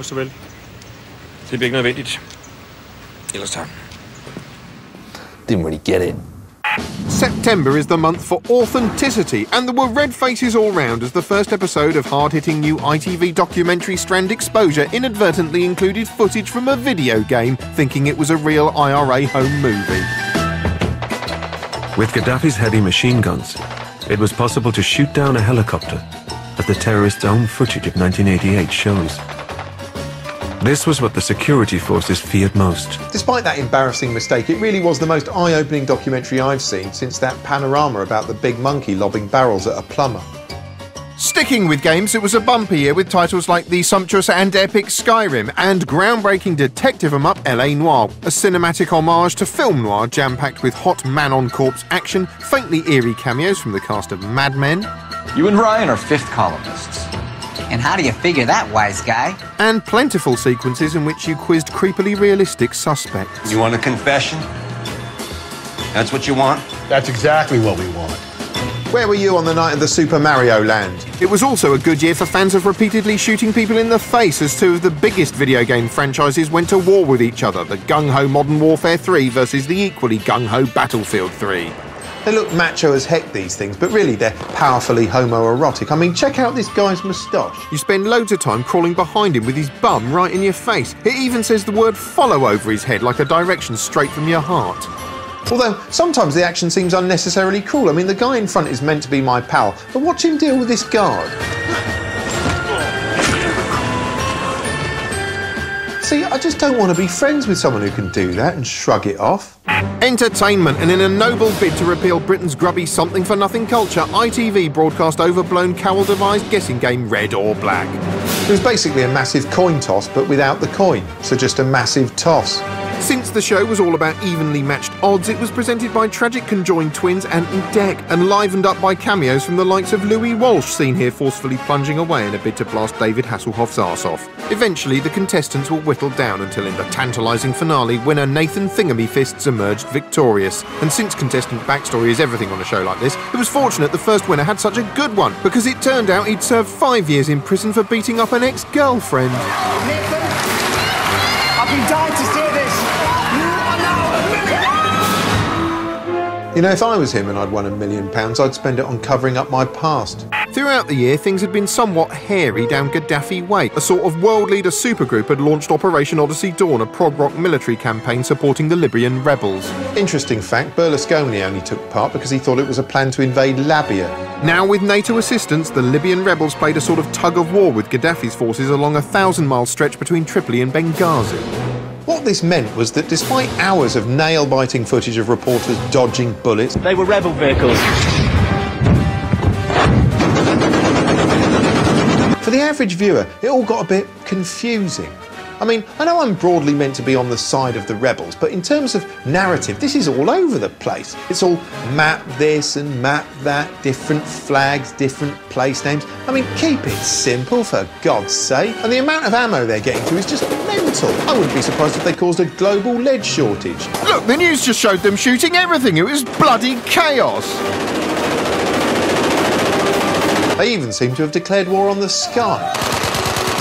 Så vel. Det bliver ikke nødvendigt. Ellers tak. Didn't really get it. September is the month for authenticity, and there were red faces all round as the first episode of hard-hitting new ITV documentary Strand Exposure inadvertently included footage from a video game, thinking it was a real IRA home movie. With Gaddafi's heavy machine guns, it was possible to shoot down a helicopter, as the terrorists' own footage of 1988 shows. This was what the security forces feared most. Despite that embarrassing mistake, it really was the most eye-opening documentary I've seen since that panorama about the big monkey lobbing barrels at a plumber. Sticking with games, it was a bumpy year with titles like the sumptuous and epic Skyrim and groundbreaking detective em-up L.A. Noire, a cinematic homage to film noir jam-packed with hot man-on-corpse action, faintly eerie cameos from the cast of Mad Men. You and Ryan are fifth columnists. And how do you figure that, wise guy? And plentiful sequences in which you quizzed creepily realistic suspects. You want a confession? That's what you want? That's exactly what we want. Where were you on the night of the Super Mario Land? It was also a good year for fans of repeatedly shooting people in the face as two of the biggest video game franchises went to war with each other, the gung-ho Modern Warfare 3 versus the equally gung-ho Battlefield 3. They look macho as heck, these things, but really they're powerfully homoerotic. I mean, check out this guy's moustache. You spend loads of time crawling behind him with his bum right in your face. It even says the word follow over his head like a direction straight from your heart. Although, sometimes the action seems unnecessarily cruel. I mean, the guy in front is meant to be my pal, but watch him deal with this guard. See, I just don't want to be friends with someone who can do that and shrug it off. Entertainment, and in a noble bid to repeal Britain's grubby something-for-nothing culture, ITV broadcast overblown Cowell-devised guessing game Red or Black. It was basically a massive coin toss, but without the coin, so just a massive toss. Since the show was all about evenly matched odds, it was presented by tragic conjoined twins Ant and Dec, and livened up by cameos from the likes of Louis Walsh, seen here forcefully plunging away in a bid to blast David Hasselhoff's arse off. Eventually, the contestants were whittled down until in the tantalising finale, winner Nathan Thingamy-Fists emerged victorious. And since contestant backstory is everything on a show like this, it was fortunate the first winner had such a good one, because it turned out he'd served 5 years in prison for beating up an ex-girlfriend. Nathan, I've been dying to see this. You know, if I was him and I'd won £1 million, I'd spend it on covering up my past. Throughout the year, things had been somewhat hairy down Gaddafi way. A sort of world leader supergroup had launched Operation Odyssey Dawn, a prog-rock military campaign supporting the Libyan rebels. Interesting fact, Berlusconi only took part because he thought it was a plan to invade Libya. Now, with NATO assistance, the Libyan rebels played a sort of tug-of-war with Gaddafi's forces along a 1,000-mile stretch between Tripoli and Benghazi. What this meant was that despite hours of nail-biting footage of reporters dodging bullets, they were rebel vehicles. For the average viewer, it all got a bit confusing. I mean, I know I'm broadly meant to be on the side of the rebels, but in terms of narrative, this is all over the place. It's all map this and map that, different flags, different place names. I mean, keep it simple, for God's sake. And the amount of ammo they're getting to is just mental. I wouldn't be surprised if they caused a global lead shortage. Look, the news just showed them shooting everything. It was bloody chaos. They even seem to have declared war on the sky.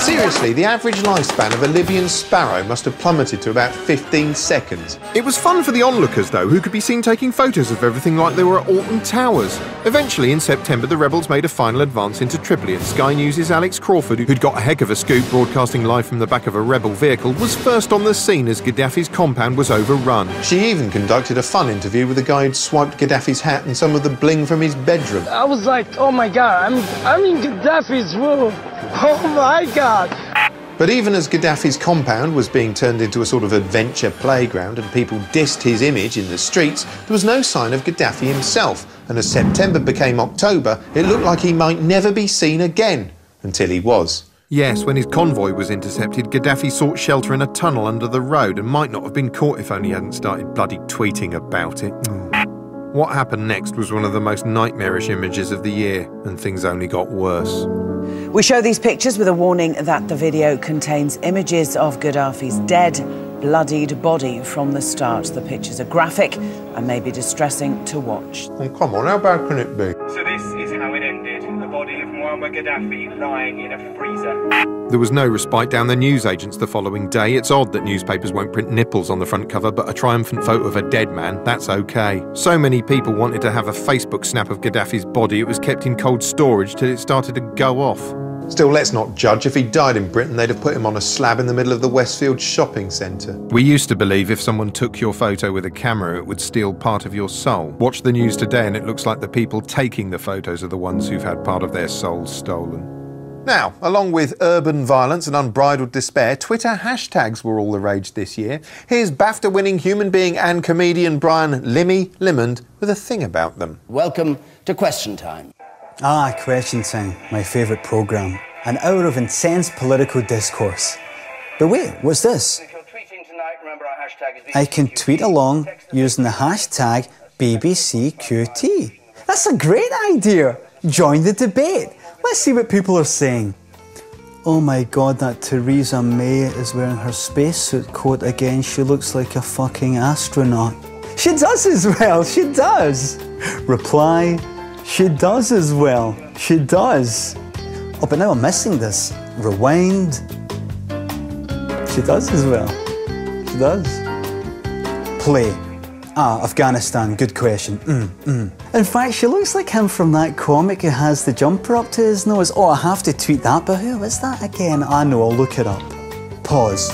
Seriously, the average lifespan of a Libyan Sparrow must have plummeted to about 15 seconds. It was fun for the onlookers, though, who could be seen taking photos of everything like they were at Alton Towers. Eventually, in September, the rebels made a final advance into Tripoli, and Sky News' Alex Crawford, who'd got a heck of a scoop broadcasting live from the back of a rebel vehicle, was first on the scene as Gaddafi's compound was overrun. She even conducted a fun interview with the guy who'd swiped Gaddafi's hat and some of the bling from his bedroom. I was like, oh my God, I'm in Gaddafi's room. Oh my God. But even as Gaddafi's compound was being turned into a sort of adventure playground and people dissed his image in the streets, there was no sign of Gaddafi himself. And as September became October, it looked like he might never be seen again, until he was. Yes, when his convoy was intercepted, Gaddafi sought shelter in a tunnel under the road and might not have been caught if only he hadn't started bloody tweeting about it. What happened next was one of the most nightmarish images of the year, and things only got worse. We show these pictures with a warning that the video contains images of Gaddafi's dead, bloodied body from the start. The pictures are graphic and may be distressing to watch. Oh, come on, how bad can it be? So this is how it ended. The body of Muammar Gaddafi lying in a freezer. There was no respite down the newsagents the following day. It's odd that newspapers won't print nipples on the front cover, but a triumphant photo of a dead man, that's okay. So many people wanted to have a Facebook snap of Gaddafi's body, it was kept in cold storage till it started to go off. Still, let's not judge. If he died in Britain, they'd have put him on a slab in the middle of the Westfield shopping centre. We used to believe if someone took your photo with a camera, it would steal part of your soul. Watch the news today and it looks like the people taking the photos are the ones who've had part of their souls stolen. Now, along with urban violence and unbridled despair, Twitter hashtags were all the rage this year. Here's BAFTA-winning human being and comedian Brian Limmy Limond with a thing about them. Welcome to Question Time. Ah, Question Time, my favourite programme. An hour of intense political discourse. But wait, what's this? I can tweet along using the hashtag BBCQT. That's a great idea. Join the debate. Let's see what people are saying. Oh my god, that Theresa May is wearing her spacesuit coat again. She looks like a fucking astronaut. She does as well, she does. Reply, she does as well, she does. Oh, but now I'm missing this. Rewind. She does as well, she does. Play. Ah, Afghanistan, good question. In fact, she looks like him from that comic who has the jumper up to his nose. Oh, I have to tweet that, but who is that again? I know, I'll look it up. Pause.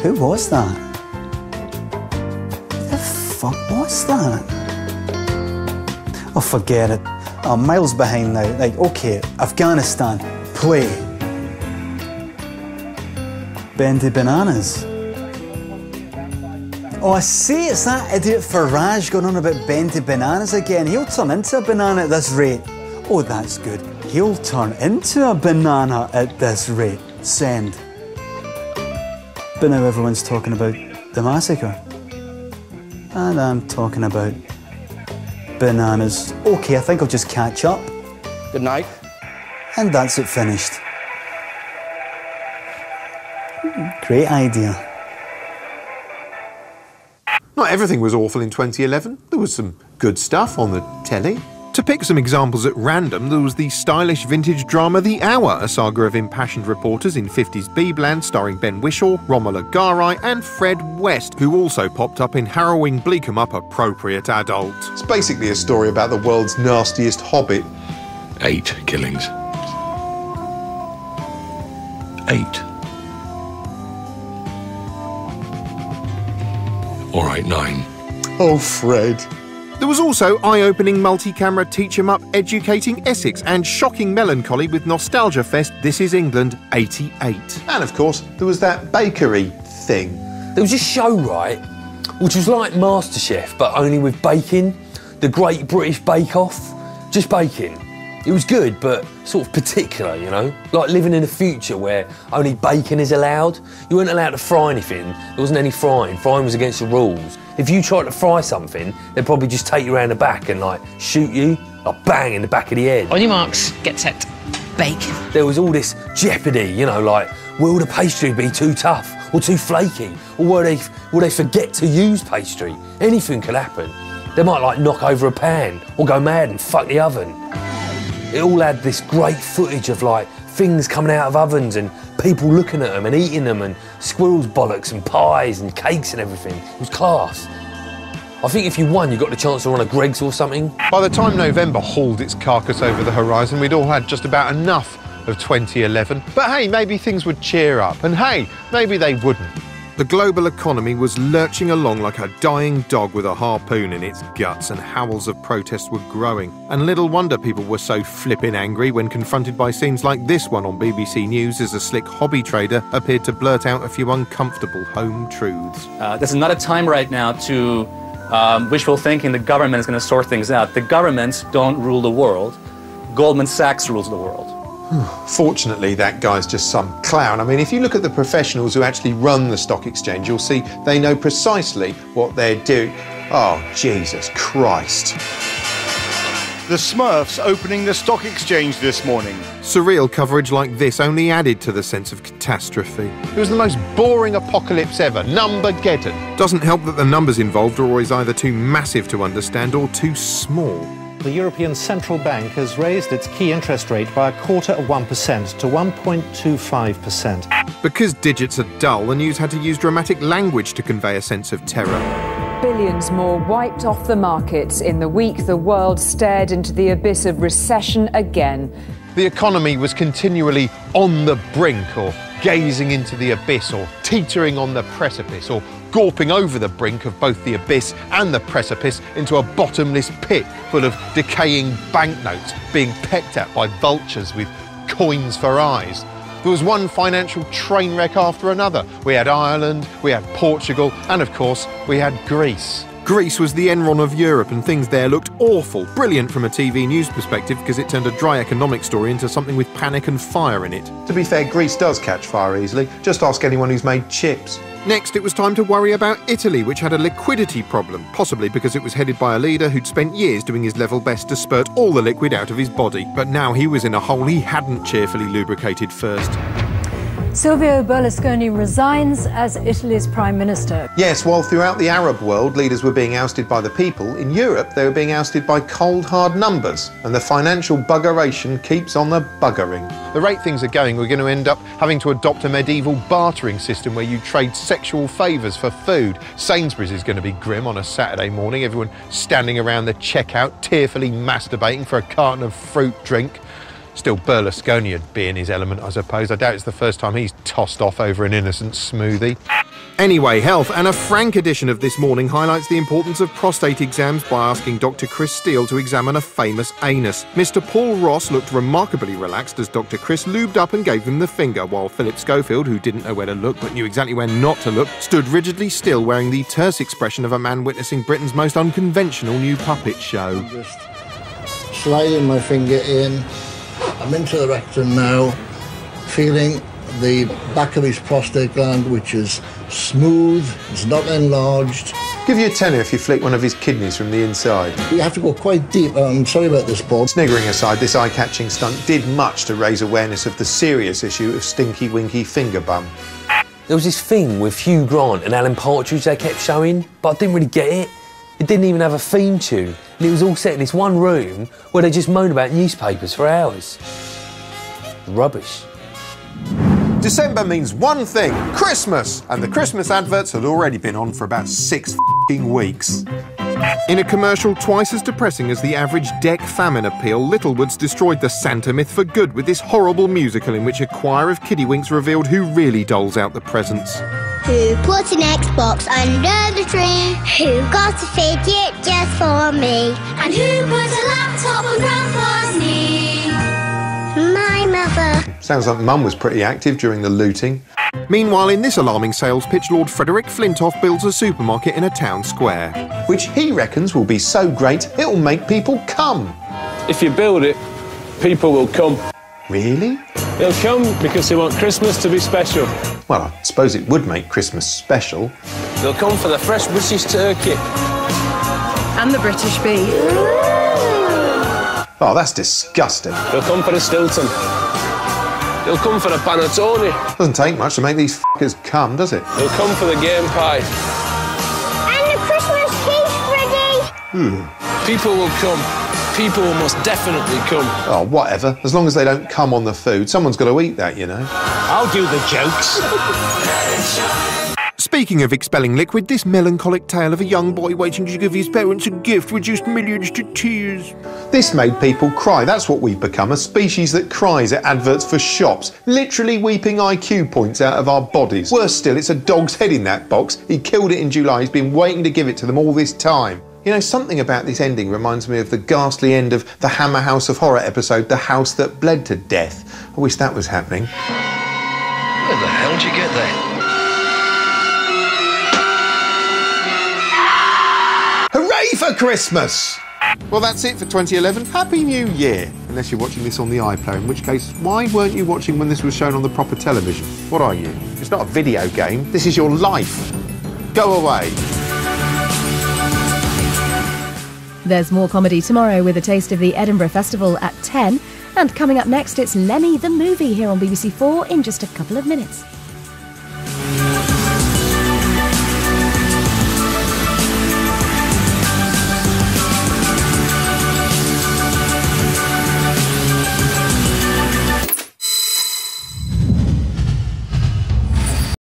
Who was that? Who the fuck was that? Oh, forget it. I'm miles behind now. Like, okay, Afghanistan, play. Bendy Bananas. Oh, I see, it's that idiot Farage going on about Bendy Bananas again. He'll turn into a banana at this rate. Oh, that's good. He'll turn into a banana at this rate. Send. But now everyone's talking about the massacre. And I'm talking about bananas. Okay, I think I'll just catch up. Good night. And that's it, finished. Great idea. Not everything was awful in 2011. There was some good stuff on the telly. To pick some examples at random, there was the stylish vintage drama The Hour, a saga of impassioned reporters in 50s Beebland starring Ben Whishaw, Romola Garai and Fred West, who also popped up in harrowing bleak-em-up appropriate adult. It's basically a story about the world's nastiest hobbit. 8 killings. 8. All right, 9. Oh, Fred. There was also eye-opening multi-camera teach-em-up educating Essex and shocking melancholy with Nostalgia Fest This Is England 88. And of course, there was that bakery thing. There was a show, right, which was like MasterChef, but only with baking. The Great British Bake Off. Just baking. It was good, but sort of particular, you know? Like living in a future where only bacon is allowed. You weren't allowed to fry anything. There wasn't any frying. Frying was against the rules. If you tried to fry something, they'd probably just take you around the back and, like, shoot you, like, bang in the back of the head. On your marks, get set, bake. There was all this jeopardy, you know, like, will the pastry be too tough or too flaky? Or will they forget to use pastry? Anything could happen. They might, like, knock over a pan or go mad and fuck the oven. It all had this great footage of, like, things coming out of ovens and people looking at them and eating them and squirrels' bollocks and pies and cakes and everything. It was class. I think if you won, you got the chance to run a Greggs or something. By the time November hauled its carcass over the horizon, we'd all had just about enough of 2011. But hey, maybe things would cheer up. And hey, maybe they wouldn't. The global economy was lurching along like a dying dog with a harpoon in its guts, and howls of protest were growing. And little wonder people were so flippin' angry when confronted by scenes like this one on BBC News as a slick hobby trader appeared to blurt out a few uncomfortable home truths. This is not a time right now to wishful thinking the government is going to sort things out. The governments don't rule the world. Goldman Sachs rules the world. Fortunately, that guy's just some clown. I mean, if you look at the professionals who actually run the stock exchange, you'll see they know precisely what they're doing. Oh, Jesus Christ. The Smurfs opening the stock exchange this morning. Surreal coverage like this only added to the sense of catastrophe. It was the most boring apocalypse ever. Numbergeddon. Doesn't help that the numbers involved are always either too massive to understand or too small. The European Central Bank has raised its key interest rate by 0.25% to 1.25%. Because digits are dull, the news had to use dramatic language to convey a sense of terror. Billions more wiped off the markets. In the week, the world stared into the abyss of recession again. The economy was continually on the brink, or gazing into the abyss, or teetering on the precipice, or gawping over the brink of both the abyss and the precipice into a bottomless pit full of decaying banknotes being pecked at by vultures with coins for eyes. There was one financial train wreck after another. We had Ireland, we had Portugal, and of course, we had Greece. Greece was the Enron of Europe, and things there looked awful. Brilliant from a TV news perspective, because it turned a dry economic story into something with panic and fire in it. To be fair, Greece does catch fire easily. Just ask anyone who's made chips. Next, it was time to worry about Italy, which had a liquidity problem, possibly because it was headed by a leader who'd spent years doing his level best to spurt all the liquid out of his body. But now he was in a hole he hadn't cheerfully lubricated first. Silvio Berlusconi resigns as Italy's Prime Minister. Yes, while throughout the Arab world leaders were being ousted by the people, in Europe they were being ousted by cold hard numbers, and the financial buggeration keeps on the buggering. The rate things are going, we're going to end up having to adopt a medieval bartering system where you trade sexual favours for food. Sainsbury's is going to be grim on a Saturday morning, everyone standing around the checkout tearfully masturbating for a carton of fruit drink. Still, Berlusconi would be in his element, I suppose. I doubt it's the first time he's tossed off over an innocent smoothie. Anyway, Health and a frank edition of This Morning highlights the importance of prostate exams by asking Dr. Chris Steele to examine a famous anus. Mr. Paul Ross looked remarkably relaxed as Dr. Chris lubed up and gave him the finger, while Philip Schofield, who didn't know where to look but knew exactly where not to look, stood rigidly still wearing the terse expression of a man witnessing Britain's most unconventional new puppet show. Just sliding my finger in. I'm into the rectum now, feeling the back of his prostate gland, which is smooth, it's not enlarged. Give you a tenner if you flick one of his kidneys from the inside. You have to go quite deep. I'm sorry about this, Paul. Sniggering aside, this eye-catching stunt did much to raise awareness of the serious issue of Stinky Winky Finger Bum. There was this thing with Hugh Grant and Alan Partridge they kept showing, but I didn't really get it. It didn't even have a theme tune, and it was all set in this one room where they just moaned about newspapers for hours. Rubbish. December means one thing, Christmas! And the Christmas adverts had already been on for about 6 weeks. In a commercial twice as depressing as the average Deck famine appeal, Littlewoods destroyed the Santa myth for good with this horrible musical in which a choir of kiddywinks revealed who really doles out the presents. Who put an Xbox under the tree? Who got a fidget just for me? And who put a laptop on Grandpa's knee? My mother. Sounds like Mum was pretty active during the looting. Meanwhile, in this alarming sales pitch, Lord Frederick Flintoff builds a supermarket in a town square. Which he reckons will be so great, it'll make people come. If you build it, people will come. Really? They'll come because they want Christmas to be special. Well, I suppose it would make Christmas special. They'll come for the fresh British turkey. And the British beef. Oh, that's disgusting. They'll come for the Stilton. They'll come for the panettone. Doesn't take much to make these f***ers come, does it? They'll come for the game pie. And the Christmas cake, Freddy. People will come. People will most definitely come. Oh, whatever. As long as they don't come on the food. Someone's got to eat that, you know. I'll do the jokes. Speaking of expelling liquid, this melancholic tale of a young boy waiting to give his parents a gift reduced millions to tears. This made people cry. That's what we've become, a species that cries at adverts for shops, literally weeping IQ points out of our bodies. Worse still, it's a dog's head in that box. He killed it in July. He's been waiting to give it to them all this time. You know, something about this ending reminds me of the ghastly end of the Hammer House of Horror episode, The House That Bled to Death. I wish that was happening. Where the hell did you get that? Hooray for Christmas! Well, that's it for 2011. Happy New Year! Unless you're watching this on the iPlayer, in which case, why weren't you watching when this was shown on the proper television? What are you? It's not a video game. This is your life. Go away. There's more comedy tomorrow with a taste of the Edinburgh Festival at 10. And coming up next, it's Lemmy the Movie here on BBC4 in just a couple of minutes.